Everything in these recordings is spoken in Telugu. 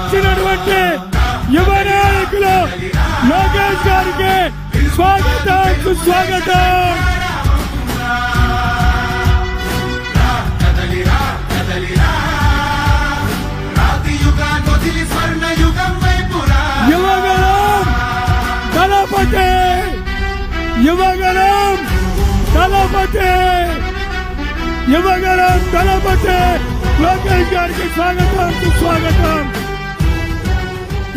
వచ్చినటువంటి యువ నాయకులు లోకేష్ గారికి స్వాగతం సుస్వాగతం. యువగలం దళపతి, యువగలం దళపతి, యువగలం దళపతి లోకేష్ గారికి స్వాగతం సుస్వాగతం.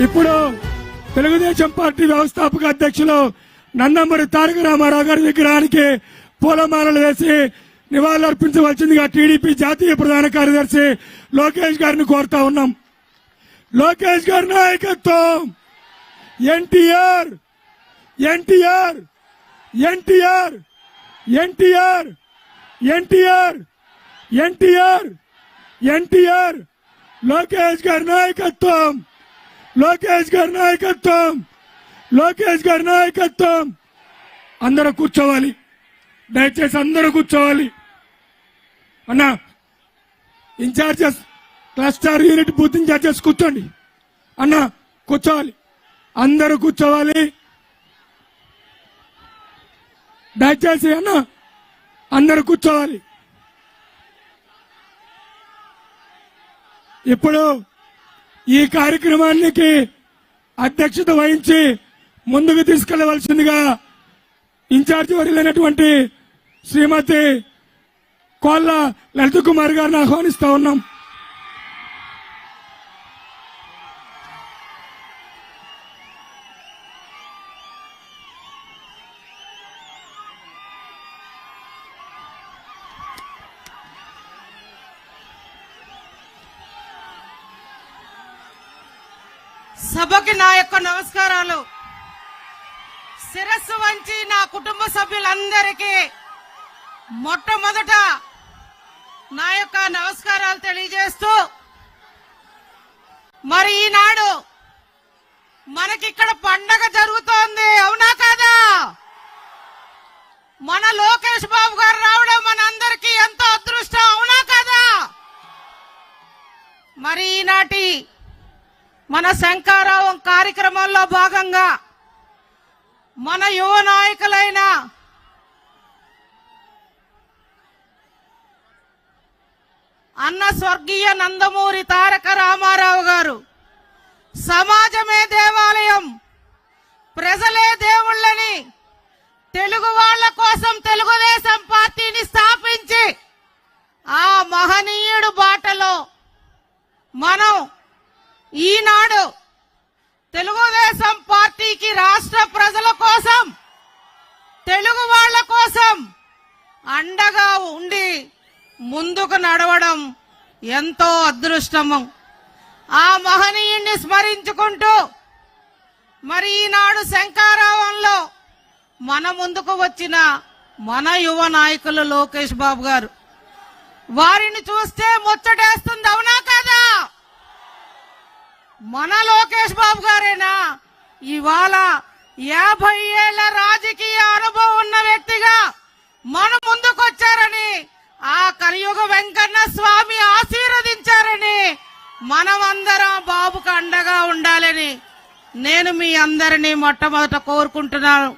ఇప్పుడు తెలుగుదేశం పార్టీ వ్యవస్థాపక అధ్యక్షులు నందమూరి తారక రామారావు గారి విగ్రహానికి పూలమాలలు వేసి నివాళులర్పించవలసిందిగా టీడీపీ జాతీయ ప్రధాన కార్యదర్శి లోకేష్ గారిని కోరుతా ఉన్నాం. లోకేష్ గారి నాయకత్వం, ఎన్టీఆర్ ఎన్టీఆర్ ఎన్టీఆర్ ఎన్టీఆర్ ఎన్టీఆర్ ఎన్టీఆర్ ఎన్టీఆర్ లోకేష్ గారి నాయకత్వం, లోకేష్ గారి నాయకత్వం, లోకేష్ గారి నాయకత్వం. అందరూ కూర్చోవాలి, దయచేసి అందరూ కూర్చోవాలి. అన్నా in-charges, cluster unit booth in-charges కూర్చోండి. అన్న కూర్చోవాలి, అందరూ కూర్చోవాలి దయచేసి. అన్న అందరూ కూర్చోవాలి. ఇప్పుడు ఈ కార్యక్రమానికి అధ్యక్షత వహించి ముందుకు తీసుకెళ్లవలసిందిగా ఇన్ఛార్జి వర్యులైనటువంటి శ్రీమతి కోళ్ళ లలిత కుమార్ గారిని ఆహ్వానిస్తా ఉన్నాం. సభకి నా యొక్క నమస్కారాలు. శిరస్సు వంచి నా కుటుంబ సభ్యులందరికీ మొట్టమొదట నా యొక్క నమస్కారాలు తెలియజేస్తూ, మరి ఈనాడు మనకిక్కడ పండగ జరుగుతోంది, అవునా కాదా? మన లోకేష్ బాబు గారు రావడం మనందరికీ ఎంతో అదృష్టం, అవునా కాదా? మరి ఈనాటి మన శంఖారావం కార్యక్రమంలో భాగంగా మన యువ నాయకులైన అన్న స్వర్గీయ నందమూరి తారక రామారావు గారు సమాజమే దేవాలయం, ప్రజలే దేవుళ్ళని తెలుగు వాళ్ళ కోసం తెలుగుదేశం పార్టీని స్థాపించి ఆ మహనీయుడు బాటలో మనం ఈనాడు తెలుగుదేశం పార్టీకి రాష్ట్ర ప్రజల కోసం, తెలుగు వాళ్ళ కోసం అండగా ఉండి ముందుకు నడవడం ఎంతో అదృష్టము. ఆ మహనీయుణ్ణి స్మరించుకుంటూ మరి ఈనాడు శంఖారావంలో మన ముందుకు వచ్చిన మన యువ నాయకులు లోకేష్ బాబు గారు, వారిని చూస్తే ముచ్చటేస్తుంది, అవునా కదా? మన లోకేష్ బాబు గారేనా ఇవాళ 50 ఏళ్ల రాజకీయ అనుభవం ఉన్న వ్యక్తిగా మన ముందుకొచ్చారని, ఆ కలియుగ వెంకన్న స్వామి ఆశీర్వదించారని, మనమందరం బాబుకు అండగా ఉండాలని నేను మీ అందరినీ మొట్టమొదట కోరుకుంటున్నాను.